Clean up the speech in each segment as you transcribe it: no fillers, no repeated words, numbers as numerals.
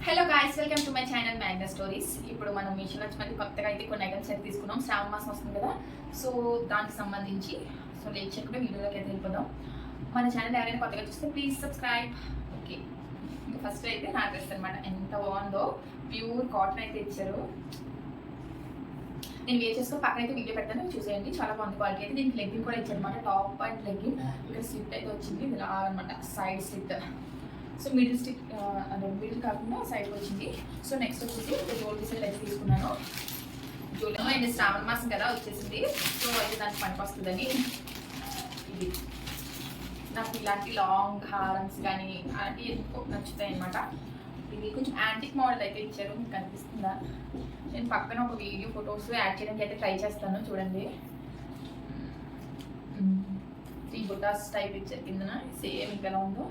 Hello guys, welcome to my channel mango stories. ఇప్పుడు మనం మీషో నుంచి మళ్ళీ కొత్తగా అయితే కొన్ని ఐటమ్స్ అయితే తీసుకున్నాం. శ్రావణ మాసం వస్తుంది కదా, సో దానికి సంబంధించి లేట్ చేయకుండా వీడియోలోకి అయితే వెళ్ళిపోదాం. మన ఛానల్ ఎవరైనా కొత్తగా చూస్తే ప్లీజ్ సబ్స్క్రైబ్. ఓకే, ఇంకా ఫస్ట్ అయితే నా డ్రెస్ అనమాట. ఎంత బాగుందో, ప్యూర్ కాటన్ అయితే ఇచ్చారు. నేను వేర్ చేసుకొని పక్కన అయితే వీడియో పెడతాను, చూసేయండి. చాలా బాగుంది క్వాలిటీ అయితే. దీనికి లెగ్గింగ్ కూడా ఇచ్చారు అనమాట. Top and legging. ఇక్కడ స్లిట్ అయితే వచ్చింది, ఇది అనమాట side slit. So middle stick అంటే మిడిల్ కాకుండా సైడ్కి వచ్చింది. సో నెక్స్ట్ వచ్చేసి జ్యువెలరీ సెట్ అయితే తీసుకున్నాను. జ్యువెలరీ అండ్ శ్రావణ మాసం కదా వచ్చేసింది, సో అయితే దానికి పనికి వస్తుందని ఇది. నాకు ఇలాంటి లాంగ్ హారమ్స్ కానీ అలాంటి ఎందుకో నచ్చుతాయి అనమాట. ఇది కొంచెం యాంటిక్ మోడల్ అయితే ఇచ్చారు, మీకు కనిపిస్తుందా? నేను పక్కన ఒక వీడియో ఫొటోస్ యాడ్ చేయడానికి అయితే ట్రై చేస్తాను, చూడండి. 3 బుటాస్ టైప్ ఇచ్చారు కిందన, సేమ్ ఇక్కడ ఉందో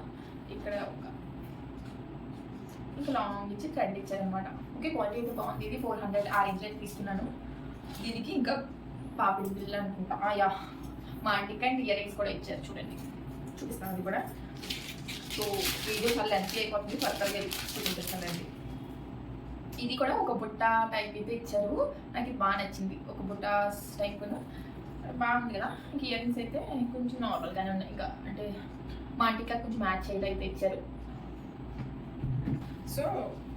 ఇక్కడ ఒక ఇంకా లాంగ్ ఇచ్చి థ్రెడ్ ఇచ్చారనమాట. ఓకే, క్వాలిటీ అయితే బాగుంది. ఇది 400 ఆ రేంజ్ అయితే తీసుకున్నాను. దీనికి ఇంకా పాపిడి బిల్ అనుకుంటా. యా, మా ఆంటీకి అండ్ ఇయర్ రింగ్స్ కూడా ఇచ్చారు, చూడండి చూపిస్తాను అది కూడా. సో వీడియో చాలా లెంత్ అయిపోతుంది, త్వరగా చూపిస్తానండి. ఇది కూడా ఒక బుట్ట టైప్ అయితే ఇచ్చారు. నాకు ఇది బాగా నచ్చింది, ఒక బుట్ట టైప్ బాగుంది కదా. ఇంక ఇయర్ రింగ్స్ అయితే కొంచెం నార్మల్గానే ఉన్నాయి, ఇంకా అంటే మా ఆంటీకి కొంచెం మ్యాచ్ అయితే అయితే ఇచ్చారు. సో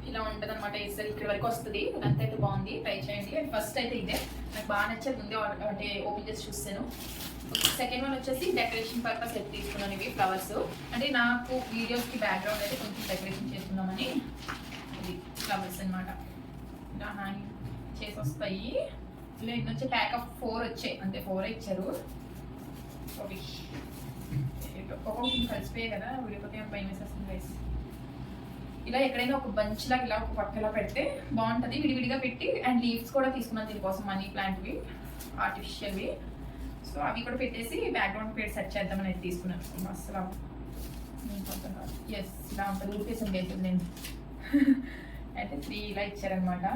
ఇలా ఉంటుంది అనమాట. ఇస్తారు ఇక్కడ వరకు వస్తుంది, అంత అయితే బాగుంది, ట్రై చేయండి. అండ్ ఫస్ట్ అయితే ఇదే నాకు బాగా నచ్చేది, ముందే అంటే ఓపెన్ చేసి చూస్తాను. సెకండ్ వన్ వచ్చేసి డెకరేషన్ పర్పస్ అయితే తీసుకున్నాను. ఇవి ఫ్లవర్స్, అంటే నాకు వీడియోస్కి బ్యాక్గ్రౌండ్ అయితే కొంచెం డెకరేషన్ చేసుకుందామని. ఇది ఫ్లవర్స్ అనమాట, ఇలా హ్యాంగ్ చేసి వస్తాయి. ఇలా ఇది వచ్చి ప్యాక్ ఆఫ్ 4 వచ్చాయి, అంతే 4 ఇచ్చారు. ఓకే, ఒక్కొక్కటి కలిసిపోయాయి కదా, విడిపోతే భయం వేసేస్తుంది గైస్. ఇలా ఎక్కడైనా ఒక బంచ్ లాగా ఇలా ఒక పక్కలా పెడితే బాగుంటుంది, విడివిడిగా పెట్టి. అండ్ లీవ్స్ కూడా తీసుకున్నాను దీనికోసం, మనీ ప్లాంట్వి ఆర్టిఫిషియల్వి. సో అవి కూడా పెట్టేసి బ్యాక్గ్రౌండ్ పెట్టి సెట్ చేద్దామని అయితే తీసుకున్నాను. అసలు ఎస్, ఇలా ఉంటుంది, రూపేషన్ లేదు నేను అయితే 3 ఇలా ఇచ్చారనమాట.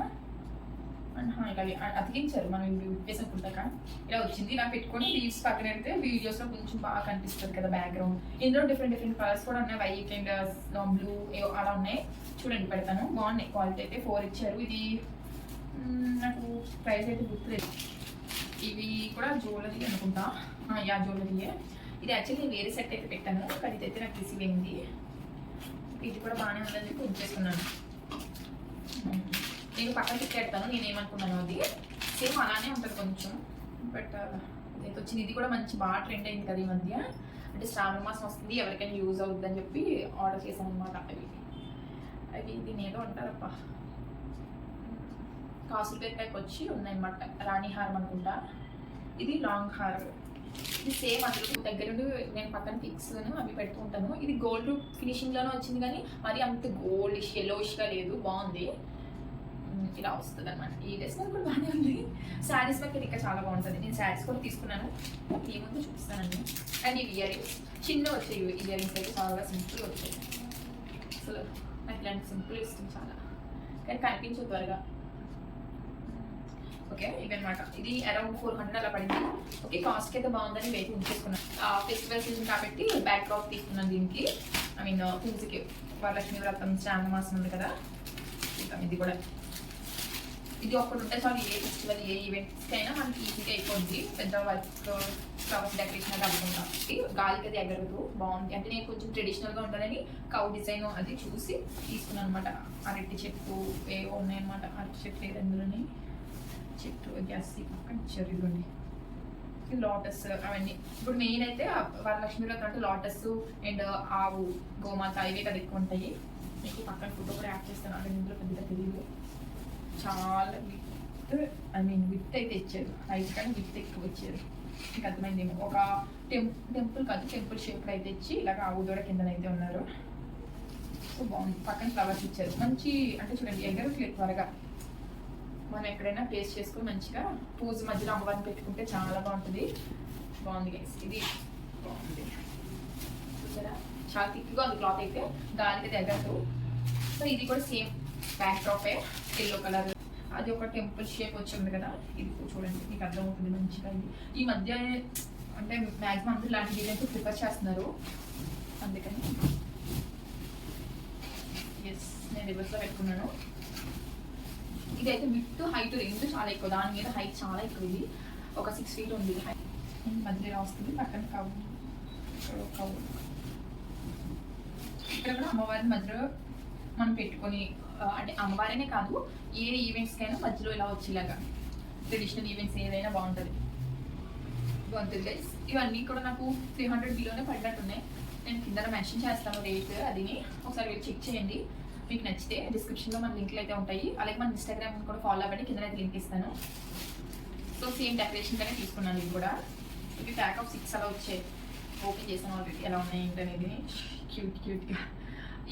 అండ్ ఇలా అతికించారు, మనం వేసుకుంటాక ఇలా వచ్చింది. ఇలా పెట్టుకొని లీవ్స్ పక్కన పెడితే వీడియోస్లో కొంచెం బాగా కనిపిస్తుంది కదా బ్యాక్గ్రౌండ్. ఇందులో డిఫరెంట్ కలర్స్ కూడా ఉన్నాయి, వైట్ అండ్ బ్లూ అలా ఉన్నాయి. చూడండి, పెడతాను. బాగున్నాయి, క్వాలిటీ అయితే 4 ఇచ్చారు. ఇది నాకు ప్రైస్ అయితే గుర్తులేదు. ఇవి కూడా జ్యువెలరీ అనుకుంటా. యా, జ్యువెలరీయే. ఇది యాక్చువల్లీ నేను వేరే సెట్ అయితే పెట్టాను, కానీ ఇదైతే నాకు రిసీవ్ అయింది. ఇది కూడా బాగానే ఉందని బుక్ చేసుకున్నాను. నేను పక్కన పెడతాను, నేనేమనుకున్నాను అది సేమ్ అలానే ఉంటుంది కొంచెం. బట్ అయితే వచ్చింది. ఇది కూడా మంచి బాగా ట్రెండ్ అయింది కదా ఈ మధ్య, అంటే శ్రావణ మాసం వస్తుంది, ఎవరికైనా యూజ్ అవుతుంది అని చెప్పి ఆర్డర్ చేశాను అనమాట. అవి దీని ఏదో అంటారప్ప, కాసుల పేరు టైప్ వచ్చి ఉన్నాయన్నమాట. రాణి హారం అనుకుంటా. ఇది లాంగ్ హార్. ఇది సేమ్ అందులో దగ్గర నుండి నేను పక్కన పిక్స్ అవి పెడుతూ ఉంటాను. ఇది గోల్డ్ ఫినిషింగ్లోనే వచ్చింది, కానీ మరి అంత గోల్డిష్ ఎల్లోయిష్గా లేదు, బాగుంది. ఇలా వస్తుంది అనమాట. ఈ డ్రెస్ మీద కూడా బాగానే ఉంది. శారీస్ మీద ఇంకా చాలా బాగుంటుంది. నేను శారీస్ కూడా తీసుకున్నాను, ఏముందో చూపిస్తానండి. అండ్ ఇవి ఇయర్ రింగ్స్ చిన్న వచ్చాయి. ఇయర్ రింగ్స్ అయితే చాలా సింపుల్గా వచ్చాయి. అసలు నాకు ఇలాంటి సింపుల్ ఇష్టం చాలా, కానీ కనిపించదు త్వరగా. ఓకే, ఇవన్నమాట. ఇది అరౌండ్ 400 అలా పడింది. ఓకే, కాస్ట్కి అయితే బాగుందని వెయిట్ ఉంచేసుకున్నాను. ఫెస్టివల్ సీజన్ కాబట్టి బ్యాక్ డ్రాప్ తీసుకున్నాను దీనికి. ఐ మీన్ పూజకి, వరలక్ష్మి వ్రతం, శ్రావణ మాసం ఉంది కదా, ఇది కూడా. ఇది ఒక్కటి ఉంటే చాలు, ఏ ఫెస్టివల్ ఏ ఈవెంట్స్కి అయినా మనకి ఈజీగా అయిపోద్ది. పెద్ద వర్క్ ఫ్లవర్స్ డెకరేషన్ అది అవ్వకుండా గాలికి అది ఎగరదు, బాగుంది. అంటే నేను కొంచెం ట్రెడిషనల్గా ఉంటుందని కౌ డిజైన్ అది చూసి తీసుకున్నాను అనమాట. అరటి చెట్టు ఏవో ఉన్నాయన్నమాట. అరటి చెట్టు లేదు అందులోని, చెట్టు గ్యాస్ పక్కన ఇచ్చారు. ఇదిగోండి, ఇది లోటస్ అవన్నీ. ఇప్పుడు మెయిన్ అయితే వరలక్ష్మి వ్రతం అంటే లోటస్ అండ్ ఆవు, గోమాత ఇవే కదా ఎక్కువ ఉంటాయి. మీకు పక్కన ఫోటో కూడా యాడ్ చేస్తాను, అంటే ఇందులో పెద్దగా తెలియదు. చాలా విత్, ఐ మీన్ విత్ అయితే ఇచ్చారు, హైట్ కానీ విత్ ఎక్కువ ఇచ్చారు. మీకు అర్థమైందేమో. ఒక టెంపుల్ కాదు, టెంపుల్ షేప్ అయితే ఇచ్చి ఇలాగ ఆవు దూడ కిందనైతే ఉన్నారు. సో బాగుంది. పక్కన ఫ్లవర్స్ ఇచ్చారు, మంచి. అంటే చూడండి, ఎగరట్లేదు త్వరగా. మనం ఎక్కడైనా ప్లేస్ చేసుకుని మంచిగా పూజ మధ్యలో అమ్మవారిని పెట్టుకుంటే చాలా బాగుంటుంది. బాగుంది గైస్, ఇది బాగుంది. చూసారా, చాలా థిక్గా ఉంది క్లాత్ అయితే, గాలికి ఎగరదు. సో ఇది కూడా సేమ్ బ్యాక్ డ్రాపే, ఎల్లో కలర్. అది ఒక టెంపుల్ షేప్ వచ్చింది కదా, ఇది చూడండి, మీకు అర్థమవుతుంది మంచిగా. ఈ మధ్య అంటే మ్యాక్సిమం అందరూ ఇలాంటి డిజైన్స్ ప్రిఫర్ చేస్తున్నారు, అందుకని. ఎస్, నేను రివర్స్లో పెట్టుకున్నాను. ఇదైతే విత్ హైట్ రెండు చాలా ఎక్కువ, దాని మీద హైట్ చాలా ఎక్కువ. ఇది ఒక 6 feet ఉంది హైట్. మధ్యలో వస్తుంది, పక్కన కవ్ ఇక్కడ కూడా అమ్మవారి మధ్యలో మనం పెట్టుకొని, అంటే అమ్మవారినే కాదు ఏ ఈవెంట్స్కైనా మధ్యలో ఇలా వచ్చేలాగా, ట్రెడిషనల్ ఈవెంట్స్ ఏదైనా బాగుంటుంది గైస్. ఇవన్నీ కూడా నాకు 300 బిలోనే పడినట్టున్నాయి. నేను కింద మెన్షన్ చేస్తాను రేట్, అదిని ఒకసారి మీరు చెక్ చేయండి. మీకు నచ్చితే డిస్క్రిప్షన్లో మన లింక్లు అయితే ఉంటాయి. అలాగే మన ఇన్స్టాగ్రామ్ కూడా ఫాలో అవ్వండి, కింద అయితే లింక్ ఇస్తాను. సో సేమ్ డెకరేషన్గానే తీసుకున్నాను. ఇది కూడా ఇది ప్యాక్ ఆఫ్ 6 అలా వచ్చాయి. ఓపెన్ చేసాను ఆల్రెడీ, ఎలా ఉన్నాయి ఏంటనేది. క్యూట్గా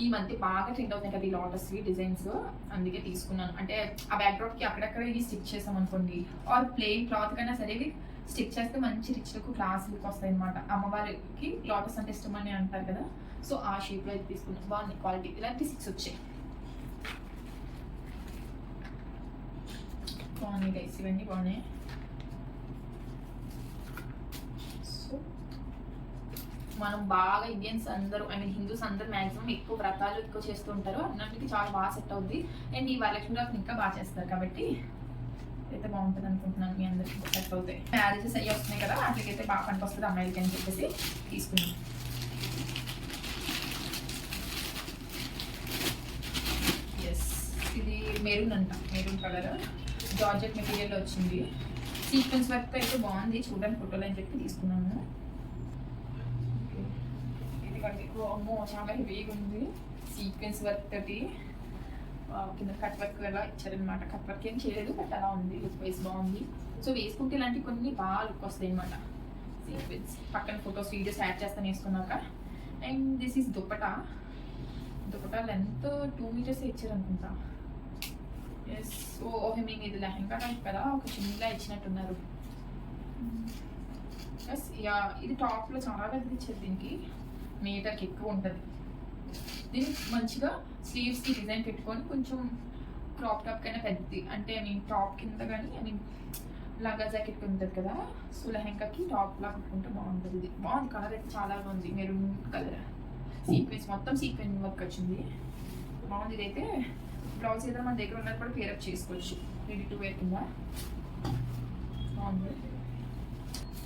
ఈ మధ్య బాగా ట్రెండ్ అవుతున్నాయి కదా ఈ లోటస్ డిజైన్స్, అందుకే తీసుకున్నాను. అంటే ఆ బ్యాక్డ్రాప్కి అక్కడక్కడ ఇది స్టిక్ చేసాం అనుకోండి, ఆర్ ప్లెయిన్ క్లాత్ కన్నా సరే ఇది స్టిక్ చేస్తే మంచి రిచ్ లుక్, క్లాస్ లుక్ వస్తాయి అనమాట. అమ్మవారికి లోటస్ అంటే ఇష్టం అని అంటారు కదా, సో ఆ షేప్లో అయితే తీసుకున్నాను. బాగుంది క్వాలిటీ. ఇలాంటి 6 వచ్చాయి. బాగున్నాయి గైస్, ఇవన్నీ బాగున్నాయి. సో మనం బాగా ఇండియన్స్ అందరూ, ఐ మీన్ హిందూస్ అందరూ మ్యాక్సిమం ఎక్కువ వ్రతాలు ఎక్కువ చేస్తూ ఉంటారు, అన్నింటికి చాలా బాగా సెట్ అవుద్ది. అండ్ ఈ వరలక్ష్మి వ్రతం ఇంకా బాగా చేస్తారు కాబట్టి అయితే బాగుంటుంది అనుకుంటున్నాను. మీ అందరికి సెట్ అవుతాయి. మ్యారేజెస్ అయ్యి వస్తున్నాయి కదా, అట్లకైతే బాగా పనికి వస్తుంది అమ్మాయిలకి అని చెప్పేసి తీసుకున్నాను. ఎస్, ఇది మెరూన్ అంట, మెరూన్ కలర్ జార్జెట్ మెటీరియల్లో వచ్చింది. సీక్వెన్స్ వర్క్ అయితే బాగుంది, చూడండి ఫోటోలు అని చెప్పి తీసుకున్నాను. ఇది అమ్మో చాలా హెవీగా ఉంది, సీక్వెన్స్ వర్క్ తోటి కింద కట్ వర్క్ ఎలా ఇచ్చారనమాట. కట్ వర్క్ ఏం చేయలేదు, బట్ అలా ఉంది, లుక్ వైజ్ బాగుంది. సో వేసుకుంటే ఇలాంటివి కొన్ని బాగా లుక్ వస్తాయి అనమాట. సీక్వెన్స్ పక్కన ఫొటోస్ వీడియోస్ యాడ్ చేస్తాను వేసుకున్నాక. And this is dupatta length 2 meters ఇచ్చారు అనుకుంటా. ఎస్, ఓహే మేము ఇది లెహంగా టైప్ కదా, ఒక చిన్నగా ఇచ్చినట్టున్నారు. ఎస్, ఇది టాప్లో చాలా పెద్దది ఇచ్చారు, దీనికి మీటర్కి ఎక్కువ ఉంటుంది. దీనికి మంచిగా స్లీవ్స్కి డిజైన్ పెట్టుకొని కొంచెం క్రాప్ టాప్ కైనా పెద్దది, అంటే ఐ మీన్ టాప్ కింద కానీ, ఐ మీన్ లంగా జాకెట్ ఉంటుంది కదా, సో లెహంగాకి టాప్ లా కుట్టుకుంటే బాగుంటుంది. ఇది బాగుంది, కలర్ అయితే చాలా బాగుంది, మెరూన్ కలర్. సీక్వెన్స్ మొత్తం సీక్వెన్స్ వర్క్ వచ్చింది, బాగుంది. ఇదైతే బ్లౌజ్ ఏదైనా మన దగ్గర ఉన్నది కూడా పేరప్ చేసుకోవచ్చు, రెడీ టు వేర్ కింద బాగుంది.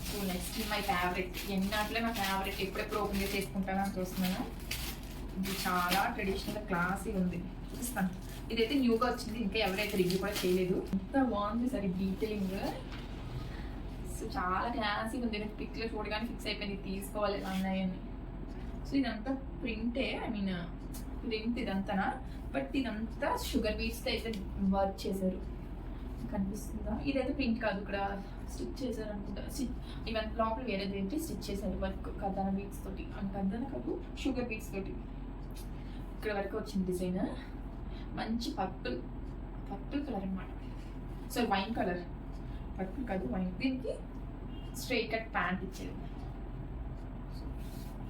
సో నెక్స్ట్ మై ఫేవరెట్, ఎన్నాట్లే నా ఫేవరెట్, ఎప్పుడెప్పుడు ఓపెన్ చేసి వేసుకుంటాను అని చూస్తున్నాను. ఇది చాలా ట్రెడిషనల్ క్లాసీ ఉంది, చూపిస్తాను. ఇదైతే న్యూగా వచ్చింది, ఇంకా ఎవరైతే రివ్యూ కూడా చేయలేదు. ఎంత బాగుంది సరే డీటెయిలింగ్. సో చాలా క్లాసీ ఉంది, నేను పిక్లో చూడగానే ఫిక్స్ అయిపోయింది తీసుకోవాలి ఎలా ఉన్నాయని. సో ఇదంతా ప్రింటే, ఐ మీన్ ప్రింట్ ఇదంతా, బట్ ఇదంతా షుగర్ బీట్స్తో అయితే వర్క్ చేశారు, కనిపిస్తుందా? ఇదైతే ప్రింట్ కాదు, ఇక్కడ స్టిచ్ చేశారు అనుకుంటా. ఇవన్నీ లోపల వేరేది ఏంటి స్టిచ్ చేశారు వర్క్, కర్దాన బీట్స్ తోటి, కర్దాన కాదు షుగర్ బీట్స్ తోటి ఇక్కడ వరకు వచ్చింది డిజైన్. మంచి పర్పుల్ కలర్ అనమాట, సో వైన్ కలర్, పర్పుల్ కాదు వైన్. దీనికి స్ట్రైట్ కట్ ప్యాంట్ ఇచ్చారు.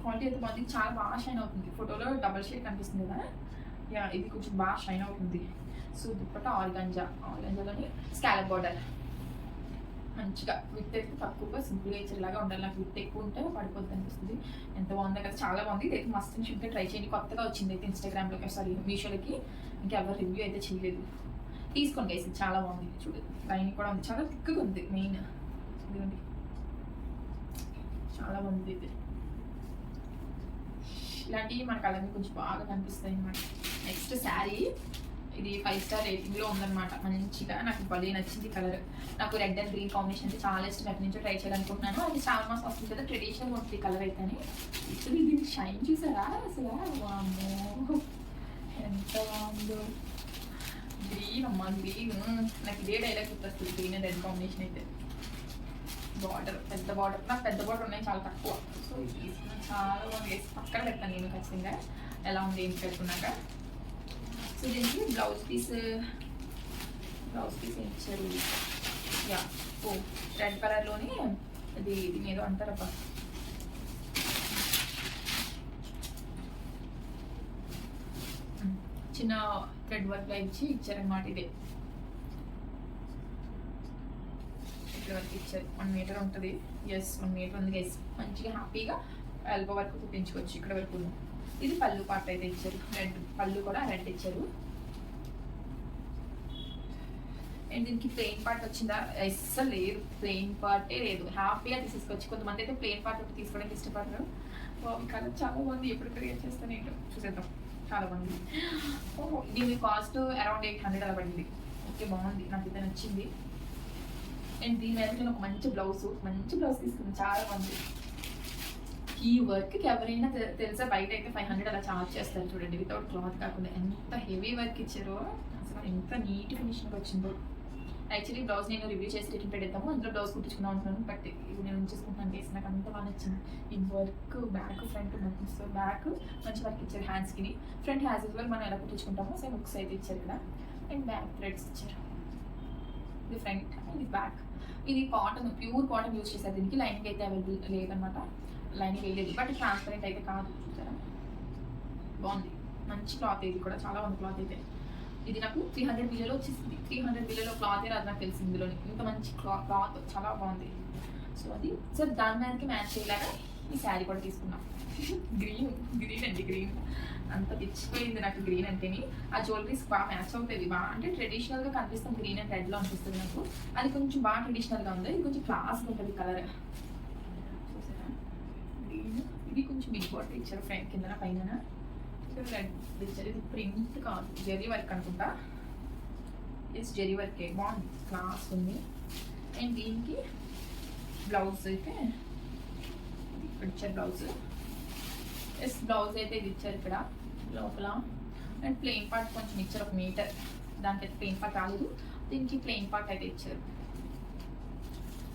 క్వాలిటీ అయితే బాగుంది, చాలా బాగా షైన్ అవుతుంది. ఫోటోలో డబల్ షేడ్ కనిపిస్తుంది కదా, ఇది కొంచెం బాగా షైన్ అవుతుంది. సో దుప్పట ఆర్గంజాలోని స్కాలప్ బార్డర్, మంచిగా విత్ అయితే తక్కువగా సింపుల్గా ఇచ్చేలాగా ఉండాలి. నాకు విత్ ఎక్కువ ఉంటే పడిపోద్ది అనిపిస్తుంది. ఎంత బాగుంది కదా, చాలా బాగుంది. ఇదైతే మస్ట్ అని షుడ్గా ట్రై చేయండి, కొత్తగా వచ్చింది అయితే ఇన్స్టాగ్రామ్లోకి, సారీ మీషోలోకి. ఇంకెవరు రివ్యూ అయితే చేయలేదు, తీసుకోండి గైస్, చాలా బాగుంది. చూడండి లైన్ కూడా ఉంది, చాలా థిక్గా ఉంది. మెయిన్ ఇదిగోండి, చాలా బాగుంది. ఇది ఇలాంటివి మన కలర్ని కొంచెం బాగా కనిపిస్తాయి అన్నమాట. నెక్స్ట్ శారీ, ఇది 5 star రేటింగ్లో ఉందన్నమాట. మంచిగా నాకు భలే నచ్చింది కలర్. నాకు రెడ్ అండ్ గ్రీన్ కాంబినేషన్ అంటే చాలా ఇష్టం, ఎప్పటి నుంచో ట్రై చేయాలనుకుంటున్నాను. అది శ్రావణ మాసం వస్తుంది కదా, ట్రెడిషనల్ ఉంటుంది కలర్ అయితే. ఇప్పుడు దీనికి షైన్ చూసారా అసలు, వామ్మో ఎంత బాగుందో. గ్రీన్ అమ్మా గ్రీన్, నాకు ఇదే డైలాగ్ గుర్తొస్తుంది, గ్రీన్ అండ్ రెడ్ కాంబినేషన్ అయితే. బార్డర్, పెద్ద బార్డర్, నాకు పెద్ద బార్డర్ ఉన్నాయి చాలా తక్కువ. సో ఇది చాలా బాగుంది, పక్కన పెడతాను నేను ఖచ్చితంగా ఎలా ఉంది ఏంటి పెట్టుకున్నాక. సో దీనికి బ్లౌజ్ పీస్ ఏం ఇచ్చారు, రెడ్ కలర్లోని అది దీని ఏదో అంటారబ్బా, చిన్న థ్రెడ్ వర్క్ ఇచ్చి ఇచ్చారనమాట. ఇదే ఇక్కడ వరకు ఇచ్చారు, 1 meter ఉంటుంది. ఎస్ 1 meter ఉంది గైస్, మంచిగా హ్యాపీగా ఎల్బో వరకు కుట్టించుకోవచ్చు. ఇక్కడ వరకు ఇది పళ్ళు పార్ట్ అయితే ఇచ్చారు, రెడ్ పళ్ళు కూడా రెడ్ ఇచ్చారు. అండ్ దీనికి ప్లెయిన్ పార్ట్ వచ్చిందా, అస్సలు లేదు, ప్లెయిన్ పార్టే లేదు. హ్యాపీగా తీసేసుకోవచ్చు. కొంతమంది అయితే ప్లెయిన్ పార్ట్ ఒకటి తీసుకోవడానికి ఇష్టపడరు. కలర్ చాలా బాగుంది. ఎప్పుడు క్రియేట్ చేస్తాను ఏంటో చూసేద్దాం. చాలా బాగుంది. దీని కాస్ట్ అరౌండ్ 800 అలా పడింది. ఓకే, బాగుంది, నాకు అయితే నచ్చింది. అండ్ దీని మీద నేను ఒక మంచి బ్లౌజ్ తీసుకున్నాను. చాలా బాగుంది. ఈ వర్క్కి ఎవరైనా తెలుసా, బయట అయితే 500 అలా చార్జ్ చేస్తారు చూడండి, వితౌట్ క్లాత్ కాకుండా. ఎంత హెవీ వర్క్ ఇచ్చారో, అసలు ఎంత నీట్ ఫినిషింగ్ వచ్చిందో. యాక్చువల్లీ బ్లౌజ్ నేను రివ్యూ చేసి రిటర్న్ పెడతాము, అందులో బ్లౌజ్ కుట్టించుకుందాం అనుకున్నాను. బట్ ఇది నేను ఉంచేసుకుంటాను చేసి, నాకు అంత బాగా నచ్చింది. ఈ వర్క్ బ్యాక్ ఫ్రంట్ మంచి బ్యాక్ మంచి వర్క్ ఇచ్చారు. హ్యాండ్స్కి ఫ్రంట్ హ్యాండ్స్ వరకు మనం ఎలా కుట్టించుకుంటామో సేమ్ బుక్స్ అయితే ఇచ్చారు ఇక్కడ. అండ్ బ్యాక్ థ్రెడ్స్ ఇచ్చారు. ఇది ఫ్రంట్, ఇది బ్యాక్. ఇది కాటన్, ప్యూర్ కాటన్ యూజ్ చేశారు. దీనికి లైనింగ్ అయితే అవైలబుల్ లేదనమాట, లైనింగ్ వేయలేదు. బట్ ట్రాన్స్పరెంట్ అయితే కాదు, చూసారా, బాగుంది. మంచి క్లాత్, ఇది కూడా చాలా బాగుంది క్లాత్ అయితే. ఇది నాకు 300 బిల్లలో వచ్చేసింది. 300 బిల్లలో క్లాత్ రాదు నాకు తెలిసింది. ఇందులో ఇంత మంచి క్లాత్ చాలా బాగుంది. సో అది దాని మీదకి మ్యాచ్ చేయలేక ఈ శారీ కూడా తీసుకున్నాం. గ్రీన్ అండి, గ్రీన్ అంత తెచ్చిపోయింది నాకు. గ్రీన్ అంటేని ఆ జ్యువెలరీస్ బాగా మ్యాచ్ అవుతుంది. బాగా అంటే ట్రెడిషనల్గా కనిపిస్తుంది. గ్రీన్ అండ్ రెడ్లో అనిపిస్తుంది నాకు. అది కొంచెం బాగా ట్రెడిషనల్గా ఉంది. ఇది కొంచెం క్లాస్గా ఉంటుంది కలర్. చూసారా, గ్రీన్. ఇది కొంచెం బిగ్ బాటిల్ ఇచ్చారు ఫ్రంట్ కింద పైన. రెడ్ ఇచ్చారు. ఇది ప్రింట్ కాదు, జెరీ వర్క్ అనుకుంటా. ఎస్, జెరీ వర్కే, బాగుంది, క్లాస్ ఉంది. అండ్ దీనికి బ్లౌజ్ అయితే ఇక్కడ ఇచ్చారు. బ్లౌజ్ అయితే ఇది ఇచ్చారు ఇక్కడ లోపల. అండ్ ప్లెయిన్ పార్ట్ కొంచెం ఇచ్చారు, 1 మీటర్. దానికైతే ప్లెయిన్ పార్ట్ రాలేదు, దీనికి ప్లెయిన్ పార్ట్ అయితే ఇచ్చారు.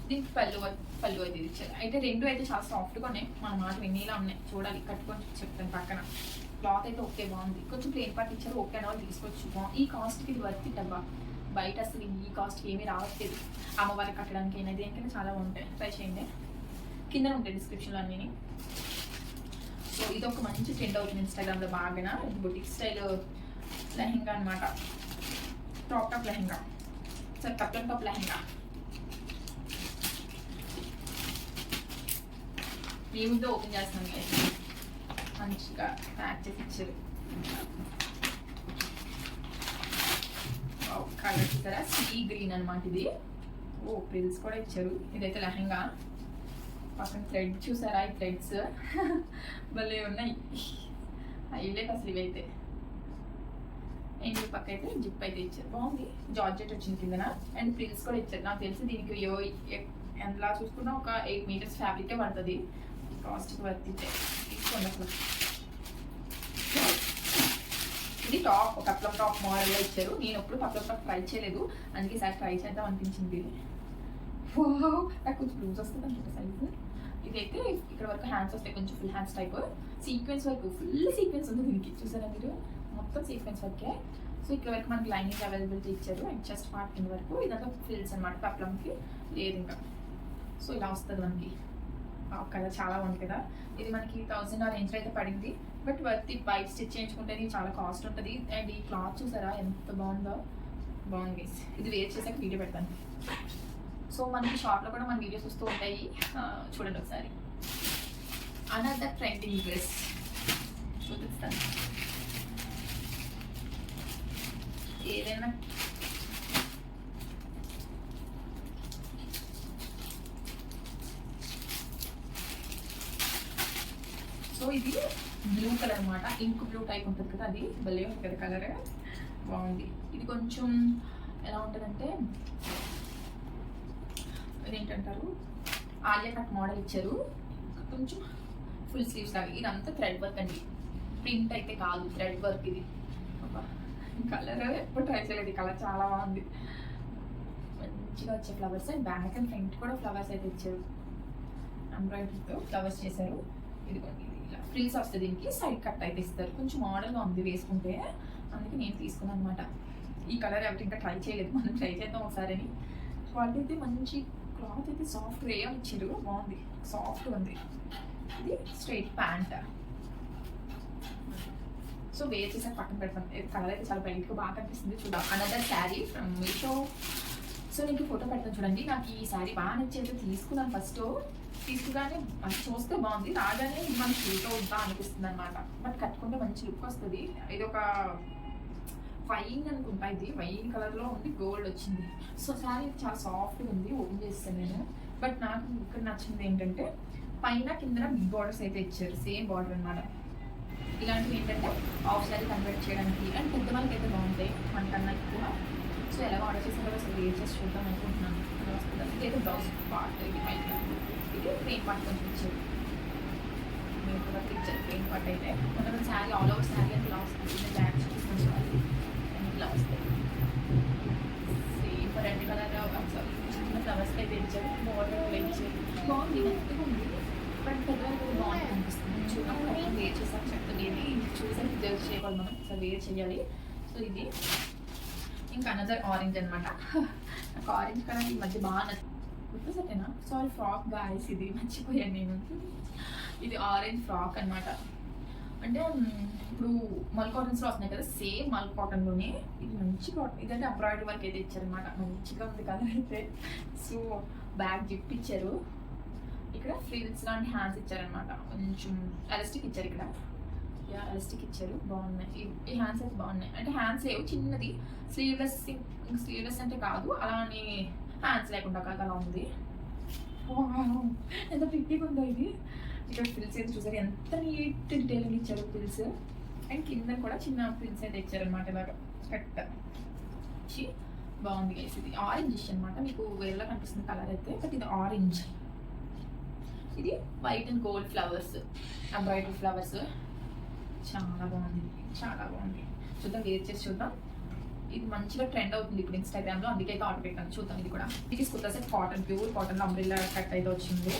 దీనికి పళ్ళు అయితే ఇచ్చారు. అయితే రెండు అయితే చాలా సాఫ్ట్గా ఉన్నాయి, మన మాట వినేలా ఉన్నాయి. చూడాలి, కట్టుకొని చెప్తాను పక్కన. క్లాత్ అయితే ఓకే, బాగుంది. కొంచెం ప్లెయిన్ పార్ట్ ఇచ్చారు, ఓకే అని వాళ్ళు తీసుకోవచ్చు. ఈ కాస్ట్కి ఇది వర్త్ ఇట్ అబ్బా. బయట అసలు ఈ కాస్ట్కి ఏమీ రావట్లేదు. అమ్మవారికి కట్టడానికి అయినా దేనికైనా చాలా ఉంటాయి, ట్రై చేయండి. కింద ఉంటాయి డిస్క్రిప్షన్లో అన్నీ. సో ఇది ఒక మంచి ట్రెండ్ అవుతుంది ఇన్స్టాగ్రామ్లో బాగా. బొటిక్ స్టైల్ లెహెంగా అనమాట. టాప్ లెహెంగా, సార్ కప్లం టాప్ లెహెంగా. మీ ముందు ఓపెన్ చేస్తున్నాను. మంచిగా ప్యాక్ చేసి ఇచ్చారు. కలర్ చూసారా, సీ గ్రీన్ అనమాట ఇది. ఓ, ప్రిల్స్ కూడా ఇచ్చారు. ఇదైతే లెహంగా. పక్కన థ్రెడ్ చూసారా, ఈ థ్రెడ్స్ భలే ఉన్నాయి, హైలైట్ అసలు ఇవైతే. అండ్ ఈ పక్క అయితే జిప్ అయితే ఇచ్చారు, బాగుంది. జార్జెట్ వచ్చింది కిందన. అండ్ ప్రిల్స్ కూడా ఇచ్చారు. నాకు తెలిసి దీనికి ఎలా చూసుకున్నా ఒక 8 మీటర్స్ ఫ్యాబ్రికే పడుతుంది. కాస్ట్కి వర్తితే తీసుకోండి అసలు. ఇది టాప్, కప్లం టాప్ మోడల్లో ఇచ్చారు. నేను ఎప్పుడు కప్లం టాప్ ట్రై చేయలేదు, అందుకే ఈసారి ట్రై చేద్దాం అనిపించింది. నాకు కొంచెం లూజ్ వస్తుంది అనుకుంటా సైజు. ఇదైతే ఇక్కడ వరకు హ్యాండ్స్ వస్తాయి, కొంచెం full hands type. Sequence work, full sequence ఉంది దీనికి, చూసారా మీరు, మొత్తం సీక్వెన్స్ వర్కే. సో ఇక్కడ వరకు మనకి లైనింగ్ అవైలబిలిటీ ఇచ్చారు. అండ్ చెస్ట్ పార్ట్ కింద వరకు ఇదంతా ఫిల్స్ అనమాట, కప్లంకి లేదు ఇంకా. సో ఇలా వస్తుంది మనకి. కలర్ చాలా బాగుంది కదా. ఇది మనకి 1000 ఆ రేంజ్లో అయితే పడింది. But worth it. బయట స్టిచ్ చేయించుకుంటే చాలా కాస్ట్ ఉంటుంది. అండ్ ఈ క్లాత్ చూసారా ఎంత బాగుందో, బాగుంది. ఇది వేర్ చేసాక వీడియో పెడతాను. సో మనకి షార్ట్లో కూడా మన వీడియోస్ వస్తూ ఉంటాయి, చూడండి ఒకసారి. అనదర్ ట్రెండింగ్ డ్రెస్ చూపిస్తాను. ఏదైనా సో ఇది బ్లూ కలర్ అనమాట, ఇంక్ బ్లూ టైప్ ఉంటుంది కదా, అది భలే ఉంటుంది కదా కలర్, బాగుంది. ఇది కొంచెం ఎలా ఉంటుందంటే, ఇదేంటంటారు, ఆలియా కట్ మోడల్ ఇచ్చారు. కొంచెం ఫుల్ స్లీవ్స్ లాగా. ఇదంతా థ్రెడ్ వర్క్ అండి, ప్రింట్ అయితే కాదు, థ్రెడ్ వర్క్ ఇది. కలర్ ఎప్పుడు ట్రై చేయలేదు, ఈ కలర్ చాలా బాగుంది. మంచిగా వచ్చే flowers. And back and front కూడా ఫ్లవర్స్ అయితే ఇచ్చారు, ఎంబ్రాయిడరీతో ఫ్లవర్స్ చేశారు. ఇదిగోండి, ఇలా ఫ్రీస్ వస్తుంది. దీనికి సైడ్ కట్ అయితే ఇస్తారు. కొంచెం మోడల్గా ఉంది వేసుకుంటే, అందుకే నేను తీసుకున్నాను అనమాట. ఈ కలర్ ఎవరికి ఇంకా ట్రై చేయలేదు, మనం ట్రై చేద్దాం ఒకసారి అని. క్వాలిటీ అయితే మంచి, క్లాత్ అయితే సాఫ్ట్ రేయన్ ఇచ్చారు, బాగుంది, సాఫ్ట్ ఉంది. ఇది స్ట్రైట్ ప్యాంట్. సో వేర్ చేసాక పక్కన పెడతాను. కలర్ అయితే చాలా బ్రైట్గా బాగా కనిపిస్తుంది. చూద్దాం. Another sari from Meesho. So నీకు ఫోటో పెడతాను చూడండి. నాకు ఈ శారీ బాగా నచ్చేది, తీసుకున్నాను. ఫస్ట్ తీసుకుగానే చూస్తే బాగుంది, రాగానే మనకి ఫోటో వద్దా అనిపిస్తుంది అనమాట. బట్ కట్టుకుంటే మంచి లుక్ వస్తుంది. ఇది ఒక వైన్ అనుకుంటా, ఇది వైన్ కలర్లో ఉంది, గోల్డ్ వచ్చింది. సో శారీ చాలా సాఫ్ట్గా ఉంది, ఓపెన్ చేస్తాను నేను. బట్ నాకు ఇక్కడ నచ్చింది ఏంటంటే పైన కింద బిగ్ బార్డర్స్ అయితే ఇచ్చారు, సేమ్ బార్డర్ అనమాట. ఇలాంటివి ఏంటంటే ఆఫ్ శారీ కన్వర్ట్ చేయడానికి అండ్ పెద్దవాళ్ళకి అయితే బాగుంటాయి మనకన్నా ఎక్కువ. సో ఎలా ఆర్డర్ చేసిన తర్వాత అసలు వేర్ చేసి చూద్దాం అనుకుంటున్నాను. ఇదైతే బ్లౌజ్ పార్ట్, ఇది పైన ఇది ప్లెయిన్ పార్ట్ కొంచెం ఇచ్చారు, మీరు కూడా ఇచ్చారు ప్లెయిన్ పార్ట్. అయితే కొంతమంది శారీ ఆల్ ఓవర్ శారీ అని బ్లౌజ్ బ్యాక్ చూసుకోవాలి, బ్లౌజ్ సేమ్ రెడ్ కలర్ చిన్న ఫ్లవర్స్ అయితే ఇచ్చారు, బోర్డర్ ఇచ్చారు, బాగుంది నెక్ట్గా ఉంది. బట్ పెద్దవాళ్ళు బాగుంది అనిపిస్తుంది. చూద్దాం వేర్ చేసాక చెప్తుంది, ఇది చూసి జడ్జ్ చేయకూడదు మనం, అసలు వేర్ చేయాలి. సో ఇది ఇంకా అనదర్ ఆరెంజ్ అనమాట. నాకు ఆరెంజ్ కలర్ ఈ మధ్య బాగా నచ్చింది. సరేనా సారీ ఫ్రాక్ గాయస్, ఇది మర్చిపోయాను నేను. ఇది ఆరెంజ్ ఫ్రాక్ అనమాట. అంటే ఇప్పుడు మల్ కాటన్స్లో వస్తున్నాయి కదా, సేమ్ మల్ కాటన్లోనే ఇది మంచి కాటన్. ఇదంటే ఎంబ్రాయిడరీ వర్క్ అయితే ఇచ్చారనమాట, మంచిగా ఉంది కలర్ అయితే. సో బ్యాగ్ జిప్ ఇచ్చారు, ఇక్కడ ఫ్రిల్స్ లాంటి హ్యాండ్స్ ఇచ్చారనమాట, కొంచెం ఎలాస్టిక్ ఇచ్చారు ఇక్కడ, ఎలాస్టిక్ ఇచ్చారు, బాగున్నాయి. ఈ హ్యాండ్స్ అయితే బాగున్నాయి. అంటే హ్యాండ్స్ లేవు, చిన్నది స్లీవ్లెస్. స్లీవ్లెస్ అంటే కాదు, అలానే హ్యాండ్స్ లేకుండా కాదు, అలా ఉంది. ఎంత ప్రిట్టీగా ఉందో ఇది. ఇక్కడ ఫ్రిల్స్ అయితే చూసారు, ఎంత నీట్ డీటెయిలింగ్ ఇచ్చారు ఫ్రిల్స్. అండ్ కింద కూడా చిన్న ఫ్రిల్స్ అయితే ఇచ్చారనమాట, ఇలాగ కట్ వచ్చి బాగుంది గైస్. ఇది ఆరెంజ్ ఇష్ అనమాట, మీకు వేరేలా కనిపిస్తుంది కలర్ అయితే, బట్ ఇది ఆరెంజ్. ఇది white and gold flowers, embroidery flowers, చాలా బాగుంది, చాలా బాగుంది. చూద్దాం వేర్ చేసి చూద్దాం. ఇది మంచిగా ట్రెండ్ అవుతుంది ఇప్పుడు ఇన్స్టాగ్రామ్లో, అందుకైతే ఆర్డర్ పెట్టాను. చూద్దాం ఇది కూడా. ఇది kurta set cotton, pure cotton umbrella cut అయితే వచ్చింది.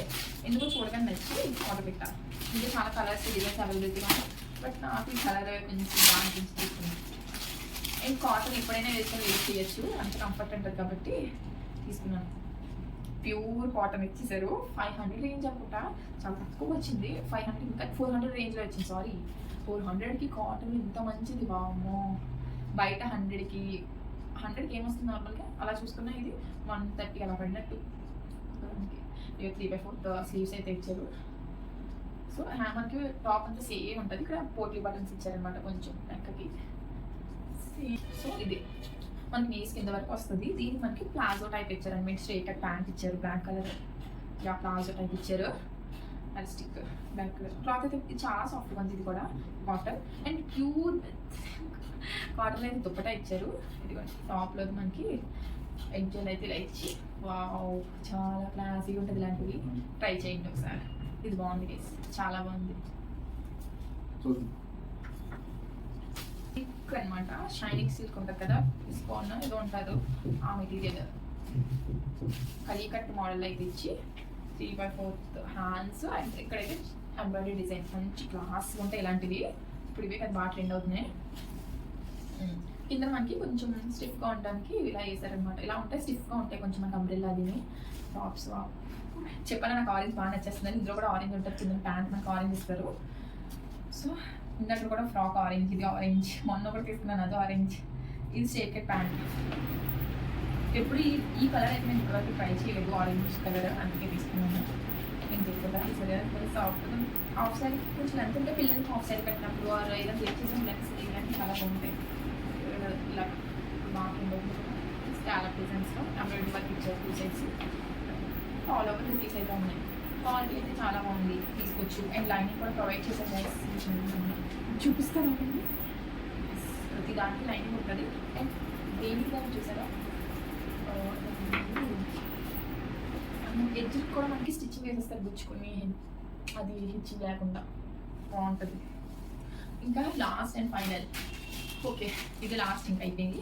ఎందుకో చూడగానే నచ్చి ఆర్డర్ పెట్టాను. ఇంకా చాలా కలర్స్ డిజైన్స్ అవైలబిలిటీ ఉన్నాయి, బట్ నాకు ఈ కలర్ కొంచెం బాగా అనిపించి తీసుకున్నాను. అండ్ కాటన్ ఎప్పుడైనా వేసుకొని యూజ్ చేయొచ్చు, అంత కంఫర్ట్ ఉంటుంది కాబట్టి తీసుకున్నాను. ప్యూర్ కాటన్ ఇచ్చేసారు. 500 రేంజ్ అనుకుంటా, చాలా తక్కువ వచ్చింది. 500 ఇంకా 400 రేంజ్లో వచ్చింది. సారీ 400కి కాటన్ ఇంత మంచిది, బామ్మో. బయట 100కి ఏమొస్తుంది నార్మల్గా, అలా చూసుకున్నా ఇది 130 అలా పడినట్టు. 3/4 స్లీవ్స్ అయితే ఇచ్చారు. సో హ్యామర్కి టాప్ అంతా సేమ్ ఉంటుంది, ఇక్కడ పోట్లీ బటన్స్ ఇచ్చారనమాట కొంచెం నెక్కకి. సో ఇది మనకి నీస్ కింద వరకు వస్తుంది. దీనికి మనకి ప్లాజో టైప్ ఇచ్చారు అనమాట, స్ట్రైట్ కట్ ప్యాంట్ ఇచ్చారు, బ్లాక్ కలర్ ప్లాజో టైప్ ఇచ్చారు. ఎలాస్టిక్ బ్లాక్ కలర్ క్లాత్ అయితే చాలా సాఫ్ట్గా ఉంది. ఇది కూడా కాటన్ అండ్ ప్యూర్ కాటన్ అయితే దుప్పటా ఇచ్చారు. ఇది టాప్లో మనకి ఎగ్జల్ అయితే ఇలా ఇచ్చి, వావ్ చాలా క్లాసీగా ఉంటుంది. ఇలాంటివి ట్రై చేయండి ఒకసారి, ఇది బాగుంది గైస్, చాలా బాగుంది. సిల్క్ అనమాట, షైనింగ్ సిల్క్ ఉంటుంది కదా, స్పాన్ ఏదో ఉంటుందో ఆ మెటీరియల్, కలీకట్ మోడల్ అయితే ఇచ్చి 3/4 హ్యాండ్స్. అండ్ ఇక్కడైతే ఎంబ్రాయిడరీ డిజైన్ మంచి క్లాస్గా ఉంటాయి ఇలాంటివి. ఇప్పుడు ఇవే కదా బాగా ట్రెండ్ అవుతున్నాయి. కింద మనకి కొంచెం స్టిఫ్గా ఉండడానికి ఇలా వేసారనమాట. ఇలా ఉంటాయి, స్టిఫ్గా ఉంటాయి కొంచెం మనకి అంబ్రెల్లా దీని టాప్స్. చెప్పాలి నాకు ఆరెంజ్ బాగా నచ్చేస్తుంది. ఇందులో కూడా ఆరెంజ్ ఉంటుంది, కింద ప్యాంట్ మనకి ఆరెంజ్ ఇస్తారు. సో ఇందాక కూడా ఫ్రాక్ ఆరెంజ్, ఇది ఆరెంజ్, మొన్న కూడా తీసుకున్నాను అది ఆరెంజ్. ఇది స్ట్రైట్ కట్ ప్యాంట్. ఎప్పుడు ఈ కలర్ అయితే నేను ఇప్పటివరకు ట్రై చేయలేదు, ఆరెంజ్ కలర్, అందుకే తీసుకున్నాను. నేను చెప్పుకోవాలి సరే సాఫ్ట్ హాఫ్ శారీ కొంచెం లెంత్ ఉంటే పిల్లలకి హాఫ్ శారీ పెట్టినప్పుడు ఏదైనా వేర్ చేసిన లెన్స్ ఇలాంటివి చాలా బాగుంటాయి. ఇలా బాగుంటుంది, స్కాలప్ డిజైన్స్లో ఎంబ్రాయిడరీ వర్క్ ఇచ్చారు 2 సైడ్స్. ఆల్ ఓవర్ కుర్తీస్ అయితే ఉన్నాయి. క్వాలిటీ అయితే చాలా బాగుంది, తీసుకోవచ్చు. అండ్ లైనింగ్ కూడా ప్రొవైడ్ చేసే చూపిస్తాను. ప్రతి దానికి లైనింగ్ ఉంటుంది. అండ్ దేనికి దాన్ని చూసారా, ఎడ్జ్ కూడా మనకి స్టిచ్చింగ్ వేసేస్తారు గుచ్చుకొని, అది స్టిచ్చింగ్ లేకుండా బాగుంటుంది. ఇంకా లాస్ట్ అండ్ ఫైనల్, ఓకే ఇది లాస్ట్ ఇంకా అయిపోయింది.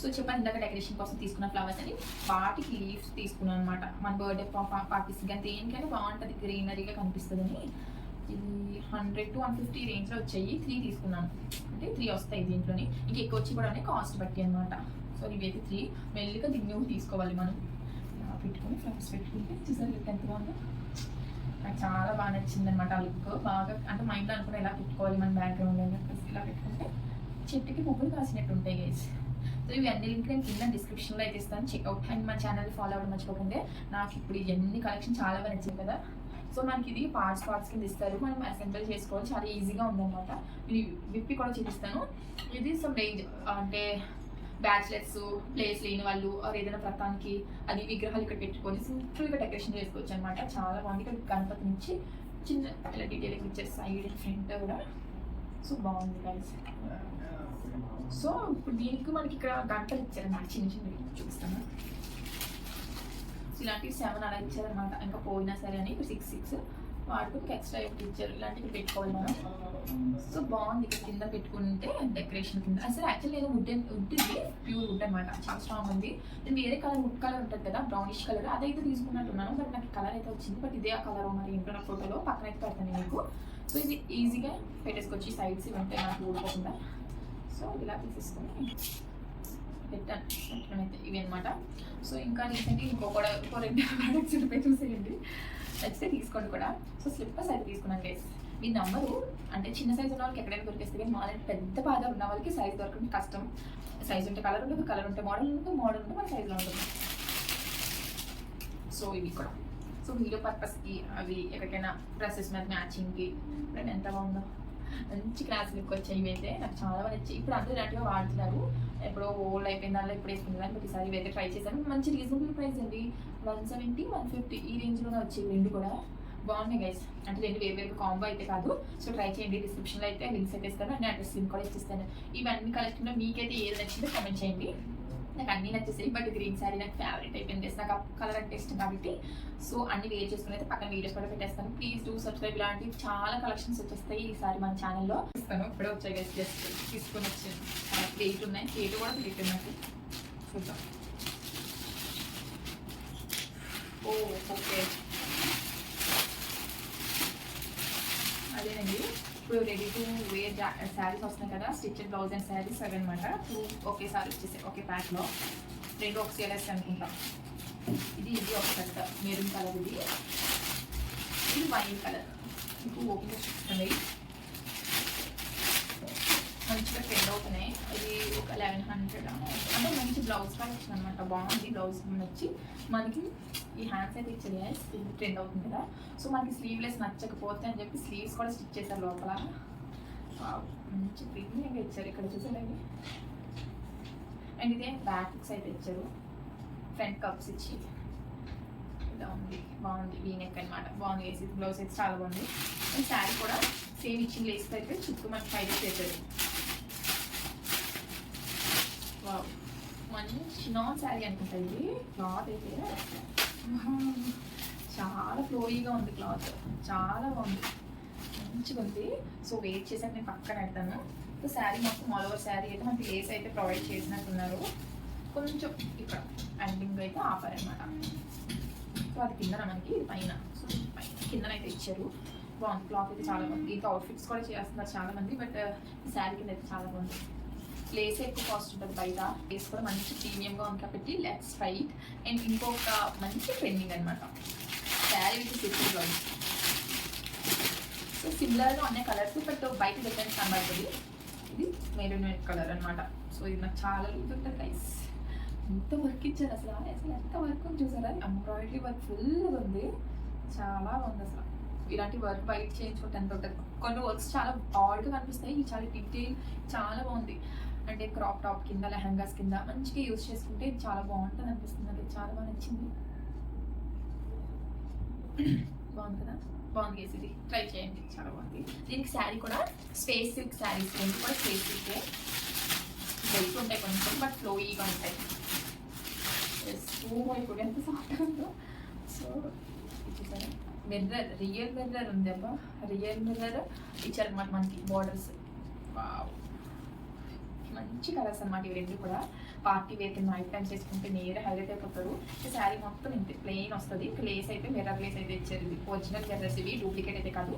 సో చెప్పాను ఇందాక డెకరేషన్ కోసం తీసుకున్న ఫ్లవర్స్ అని, వాటికి లీవ్స్ తీసుకున్నాను అనమాట. మన బర్త్డే పార్టీస్ కానీ దేనికైనా బాగుంటుంది, గ్రీనరీగా కనిపిస్తుందని. ఇది 100 to 150 రేంజ్లో వచ్చాయి. 3 తీసుకున్నాను, అంటే 3 వస్తాయి దీంట్లోని. ఇంక ఎక్కువ వచ్చి కూడా కాస్ట్ బట్టి అనమాట. సో ఇవైతే 3 మెల్లిగా దీన్ని తీసుకోవాలి మనం. పెట్టుకుని ఫ్లవర్స్ పెట్టుకుంటే చూసారు లుక్ ఎంత బాగుందో. నాకు చాలా బాగా నచ్చింది అనమాట ఆ లుక్. బాగా అంటే మైండ్లో అనుకుని ఎలా పెట్టుకోవాలి మన బ్యాక్గ్రౌండ్ అని చెప్పేసి ఇలా పెట్టుకుంటే చెట్టుకి పువ్వులు కాసినట్టు ఉంటాయి గైస్. సో ఇవి అన్ని లింక్ నేను కింద డిస్క్రిప్షన్లో అయితే ఇస్తాను, చెక్అవుట్. అండ్ మా ఛానల్ ఫాలో అవ్వడం మర్చిపోకండి. నాకు ఇప్పుడు ఇవన్నీ కలెక్షన్ చాలా బాగా నచ్చింది కదా, సో మనకి ఇది పార్ట్స్ కింద ఇస్తారు, మనం అసెంబుల్ చేసుకోవాలి, చాలా ఈజీగా ఉందన్నమాట. ఇది విప్పి కూడా చూపిస్తాను. ఇది సమ్ రేంజ్ అంటే బ్యాచిలర్స్, ప్లేస్ లేని వాళ్ళు ఏదైనా వ్రతానికి అది విగ్రహాలు ఇక్కడ పెట్టుకొని సింపుల్గా డెకరేషన్ చేసుకోవచ్చు అనమాట. చాలా బాగుంది. ఇక్కడ గణపతి నుంచి చిన్న ఇలా డీటెయిలింగ్ ఇచ్చారు సైడ్ అండ్ ఫ్రంట్ కూడా. సో బాగుంది గైస్. సో ఇప్పుడు దీనికి మనకి ఇక్కడ గంటలు ఇచ్చారన్నమాట, చిన్నవి చూపిస్తాను. ఇలాంటివి 7 అలా ఇచ్చారనమాట. ఇంకా పోయినా సరే అని 6 వాడుకుని ఎక్స్ట్రా ఒకటి ఇచ్చారు. ఇలాంటివి పెట్టుకోవాలి మనం. సో బాగుంది. ఇక్కడ కింద పెట్టుకుంటే డెకరేషన్ కింద అసలు యాక్చువల్లీ నేను వుడ్ ఇది ప్యూర్ వుడ్ అనమాట, చాలా స్ట్రాంగ్ ఉంది. నేను వేరే కలర్ వుడ్ కలర్ ఉంటుంది కదా, బ్రౌనిష్ కలర్, అదైతే తీసుకున్నట్టున్నాను. బట్ నాకు కలర్ అయితే వచ్చింది. బట్ ఇదే ఆ కలర్ మరి ఇంట్లో నా ఫోటోలో పక్కన అయితే పెడతాను మీకు. సో ఇది ఈజీగా పెట్టేసుకొచ్చి సైడ్స్ ఇవి ఉంటాయి నాకు ఊడిపోకుండా. సో ఇలా తీసేసుకొని పెట్టాను అయితే ఇవి అనమాట. సో ఇంకా రీసెంట్గా ఇంకో 2 ప్రోడక్ట్స్ ఉంటాయి, చూసేయండి, నచ్చితే తీసుకోండి కూడా. సో స్లిప్పర్స్ అయితే తీసుకున్నాను గైస్. మీ నమ్మరు, అంటే చిన్న సైజు ఉన్న వాళ్ళకి ఎక్కడైనా దొరికేస్తే, కానీ మాలంటే పెద్ద బాగా ఉన్న వాళ్ళకి సైజ్ దొరకడం కష్టం. సైజ్ ఉంటే కలర్ ఉంటుంది, కలర్ ఉంటే మోడల్ ఉంటుంది, మోడల్ ఉంటే మన సైజులో ఉంటుంది. సో ఇవి కూడా సో వీడియో పర్పస్కి అవి ఎక్కడికైనా డ్రెస్సెస్ మీద మ్యాచింగ్కి ఎంత బాగుందో, మంచి క్లాస్ లుక్ వచ్చాయి. ఇవైతే నాకు చాలా బాగా నచ్చాయి. ఇప్పుడు అందరూ ఇలాంటివి వాడుతున్నారు, ఎప్పుడో ఓల్డ్ అయిపోయిన దానిలో ఇప్పుడు వేసుకుంటున్నాను. బట్ ఈసారి ఇవైతే ట్రై చేశాను. మంచి రీజనబుల్ ప్రైస్ అండి, 170, 150 ఈ రేంజ్లోనే వచ్చాయి. రెండు కూడా బాగున్నాయి గైస్. అంటే రెండు వేరు కాంబో అయితే కాదు. సో ట్రై చేయండి. డిస్క్రిప్షన్లో అయితే లింక్స్ అయితే ఇస్తాను, అన్ని అడ్రస్ లింక్ కూడా ఇచ్చిస్తాను. ఇవన్నీ కలెక్షన్లో మీకైతే ఏది నచ్చిందో కామెంట్ చేయండి. నాకు అన్నీ నచ్చేసాయి. బట్ గ్రీన్ శారీ నాకు ఫేవరెట్ అయిపోయింది. నాకు కలర్ అంటే ఇష్టం కాబట్టి సో అన్ని వేర్ చేసుకుని అయితే పక్కన వీడియోస్ కూడా పెట్టేస్తాను. Please do subscribe. ఇలాంటి చాలా కలెక్షన్స్ వచ్చేస్తాయి ఈసారి మన ఛానల్లో. ఇస్తాను ఇప్పుడే వచ్చాయి గైస్, జస్ట్ తీసుకొని వచ్చాను. ప్లేట్ ఉన్నాయి, ప్లేట్ కూడా ప్లేట్ నాకు చూద్దాం. ఓకే అదేనండి. ఇప్పుడు రెడీ టు వేర్ శారీస్ వస్తున్నాయి కదా, స్టిచ్డ్ బ్లౌజ్ అండ్ శారీస్ అవి అనమాట. 2 ఒకేసారి వచ్చేసాయి ఒకే ప్యాక్లో. 2 ఒక సేల్ అనుకుంటాం. ఇది ఒక సెట్ మెరూన్ కలర్, ఇది వైన్ కలర్. మీకు ఓపెన్ చేసి చూస్తుంది, మంచిగా ట్రెండ్ అవుతున్నాయి. ఇది ఒక 1100 అంటే మంచి బ్లౌజ్ కలెక్షన్ అనమాట. బాగుంది బ్లౌజ్ వచ్చి మనకి. ఈ హ్యాండ్స్ అయితే ఇచ్చేది ఇది ట్రెండ్ అవుతుంది కదా. సో మనకి స్లీవ్లెస్ నచ్చకపోతే అని చెప్పి స్లీవ్స్ కూడా స్టిచ్ చేశారు లోపల. మంచి ప్రీమియంగా ఇచ్చారు. ఇక్కడ చూసేదండి. అండ్ ఇదే బ్యాక్ హుక్స్ అయితే ఇచ్చారు, ఫ్రంట్ కప్స్ ఇచ్చి ఇలా ఉంది. బాగుంది. వీ నెక్ అనమాట, బాగుంది. వేసి బ్లౌజ్ అయితే చాలా బాగుంది. అండ్ శారీ కూడా సేమ్ ఇచ్చిన లేస్ అయితే చుట్టూ మనకి ఫైవ్ చేశారు. మంచి నాన్ శారీ అనుకుంటా. ఇది క్లాత్ అయితే చాలా ఫ్లోరీగా ఉంది, క్లాత్ చాలా బాగుంది, మంచిగా ఉంది. సో వెయిట్ చేసాక నేను పక్కన పెడతాను. సో శారీ మొత్తం ఆల్ ఓవర్ శారీ అయితే మనకి లేస్ అయితే ప్రొవైడ్ చేసినట్టున్నారు. కొంచెం ఇక్కడ ఎండింగ్ అయితే ఆపారనమాట. సో అది కిందన మనకి పైన, సో పైన కిందనైతే ఇచ్చారు. బాగుంది. క్లాత్ అయితే చాలా బాగుంది. దీంతో అవుట్ఫిట్స్ కూడా చేస్తున్నారు చాలా మంది. బట్ ఈ శారీ కింద అయితే చాలా బాగుంది. లేస్ ఎక్కువ కాస్ట్ ఉంటుంది బయట. లేస్ కూడా మంచి ప్రీమియంగా ఉంది కాబట్టి లెట్స్ ట్రై ఇట్. అండ్ ఇంకొక మంచి ట్రెండింగ్ అనమాట sari with silk blouse. So సిమిలర్గా ఉన్నాయి కలర్స్, బట్ బయట డిఫరెన్స్ కనబడుతుంది. ఇది మెరూన్ కలర్ అనమాట. సో ఇది నాకు చాలా లూజ్ ఉంటుంది గైస్. ఎంత వర్క్ ఇచ్చారు అసలు ఎంత వర్క్ ఉంది చూసారా. ఎంబ్రాయిడరీ వర్క్ ఫుల్గా ఉంది, చాలా బాగుంది అసలు. ఇలాంటి వర్క్ బయట చేయించుకుంటే ఎంత ఉంటుంది. కొన్ని వర్క్స్ చాలా ఆల్గా కనిపిస్తాయి, ఇది చాలా డీటెయిల్, చాలా బాగుంది. అంటే క్రాప్ టాప్ కింద, లెహంగాస్ కింద మంచిగా యూజ్ చేసుకుంటే చాలా బాగుంటుంది అనిపిస్తుంది. అది చాలా బాగా నచ్చింది. బాగుంది కదా, బాగుంది కేసు. ఇది ట్రై చేయండి, చాలా బాగుంది. దీనికి శారీ కూడా స్పేస్ సిల్క్ శారీస్, రెండు కూడా స్పేస్ సిల్కే. వెయిట్ ఉంటాయి కొంచెం, బట్ ఫ్లోయీగా ఉంటాయి. ఇప్పుడు ఎంత సాఫ్ట్గా ఉందో. సో చూసారా, మిర్రర్, రియల్ మిర్రర్ ఉంది అబ్బా, రియల్ మిర్రర్ ఇచ్చారనమాట మనకి. బార్డర్స్ మంచి కలర్స్ అనమాట. ఇవి రెండు కూడా పార్టీ వేర్ కింద నైట్ టైమ్స్ వేసుకుంటే నేరే హైలైట్ అయిపోతారు. ఈ శారీ మొత్తం ఇంత ప్లెయిన్ వస్తుంది. లేస్ అయితే మిర్రర్ లేస్ అయితే ఇచ్చారు. ఇది ఒరిజినల్ మిర్రర్స్, ఇవి డూప్లికేట్ అయితే కాదు.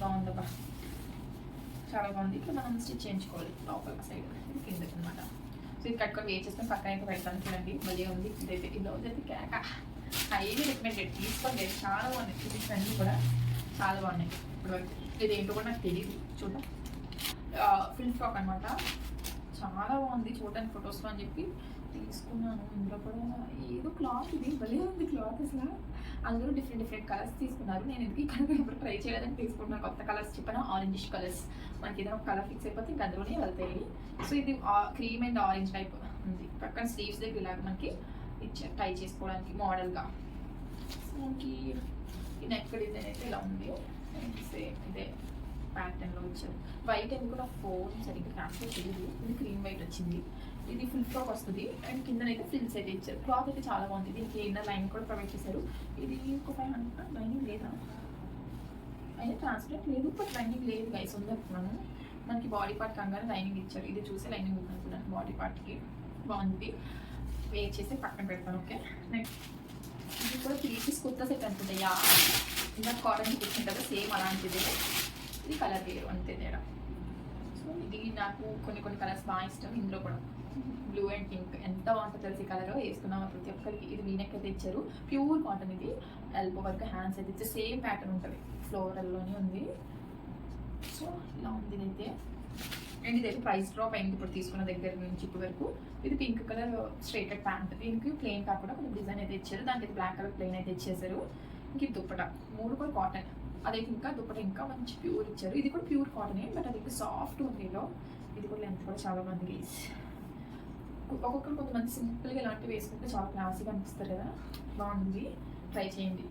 బాగుందబ్బా, చాలా బాగుంది. ఇక్కడ మనం స్టిచ్ చేయించుకోవాలి లోపల సైడ్, ఇది కిందకి అనమాట. సో ఇది కట్టుకొని వేస్ట్ చేస్తాం, పక్కన అయితే పెడతాను. చూడండి మళ్ళీ ఉంది. ఇదైతే ఈ బ్లౌజ్ అయితే కేక హైలీ రికమెండెడ్, తీసుకోండి. చాలా బాగున్నాయి. ఫిటింగ్స్ అన్నీ కూడా చాలా బాగున్నాయి. ఇప్పుడు ఇది ఏంటో కూడా నాకు తెలియదు. చూద్దాం. ఫుల్ ఫ్రాక్ అనమాట, చాలా బాగుంది చూడడానికి ఫొటోస్లో అని చెప్పి తీసుకున్నాను. ఇందులో కూడా ఏదో క్లాత్, ఇది భలే ఉంది క్లాత్ అసలు. అందరూ డిఫరెంట్ డిఫరెంట్ కలర్స్ తీసుకున్నారు. నేను ఎందుకు ఇక్కడ ఎప్పుడు ట్రై చేయలేదని తీసుకుంటున్నాను. కొత్త కలర్స్ చెప్పిన ఆరెంజిష్ కలర్స్, మనకి ఏదైనా ఒక కలర్ ఫిక్స్ అయిపోతే ఇంకా అందులోనే వెళ్తాయి. సో ఇది క్రీమ్ అండ్ ఆరెంజ్ టైప్ ఉంది. పక్కన స్లీవ్స్ దగ్గర ఇలాగ మనకి ఇచ్చారు టై చేసుకోవడానికి మోడల్గా. సో మనకి ఈ నెక్ డిజైన్ అయితే ఇలా ఉంది. సేమ్ ఇదే ప్యాటర్న్లో వచ్చారు. వైట్ అని కూడా ఫోన్ సరిగ్గా ట్రాన్స్ఫర్ తెలియదు. ఇది క్రీమ్ వైట్ వచ్చింది. ఇది ఫుల్ ఫ్రాక్ వస్తుంది అండ్ కిందనైతే ఫ్రిల్స్ అయితే ఇచ్చారు. క్లాత్ అయితే చాలా బాగుంది. దీనికి ఇన్నర్ లైన్ కూడా ప్రొవైడ్ చేశారు. ఇది ఒక 500 లైనింగ్ లేదా అయితే ట్రాన్స్పరెంట్ లేదు, బట్ లైనింగ్ లేదు గైస్ ఉందనుకున్నాను. మనకి బాడీ పార్ట్ కంగానే లైనింగ్ ఇచ్చారు. ఇది చూసే లైనింగ్ ఉందనుకున్నాను బాడీ పార్ట్కి. బాగుంది. వేర్ చేసి పక్కన పెడతాను. ఓకే, నెక్స్ట్ ఇది కూడా 3 పీస్ కుర్తా సెట్ అనుకుంటాయా, ఇలా కాటన్ కుర్తుంది కదా సేమ్ అలాంటిది. ఇది కలర్ వేరు అంతే తేడా. సో ఇది నాకు కొన్ని కలర్స్ బాగా ఇష్టం. ఇందులో కూడా బ్లూ అండ్ పింక్ ఎంత బాగుంటుందో తెలిసి కలర్ వేసుకున్నాము ప్రతి ఒక్కరికి. ఇది వీనెక్ అయితే ఇచ్చారు, ప్యూర్ కాటన్. ఇది ఎల్బో వరకు హ్యాండ్స్ అయితే ఇచ్చారు. సేమ్ ప్యాటర్న్ ఉంటుంది, ఫ్లోరల్లోనే ఉంది. సో ఇలా ఉంది ఇదైతే. అండ్ ఇదైతే ప్రైస్ డ్రాప్ అయింది ఇప్పుడు తీసుకున్న దగ్గర నుంచి ఇప్పటి వరకు. ఇది పింక్ కలర్ స్ట్రైటెడ్ ప్యాంట్. దీనికి ప్లెయిన్ కాకుండా కొంచెం డిజైన్ అయితే ఇచ్చారు. దానికి బ్లాక్ కలర్ ప్లెయిన్ అయితే ఇచ్చేసారు. ఇంక దుప్పట 3 కూడా కాటన్. అదైతే ఇంకా దుప్పట ఇంకా మంచి ప్యూర్ ఇచ్చారు. ఇది కూడా ప్యూర్ కాటనే, బట్ అది ఇంకా సాఫ్ట్ ఉంది. ఇది కూడా లెంత్ కూడా చాలా మంది గైస్. ఒక్కొక్కరు కొంతమంది సింపుల్గా ఇలాంటివి వేసుకుంటే చాలా క్లాసీగా అనిపిస్తారు కదా. బాగుంది, ట్రై చేయండి.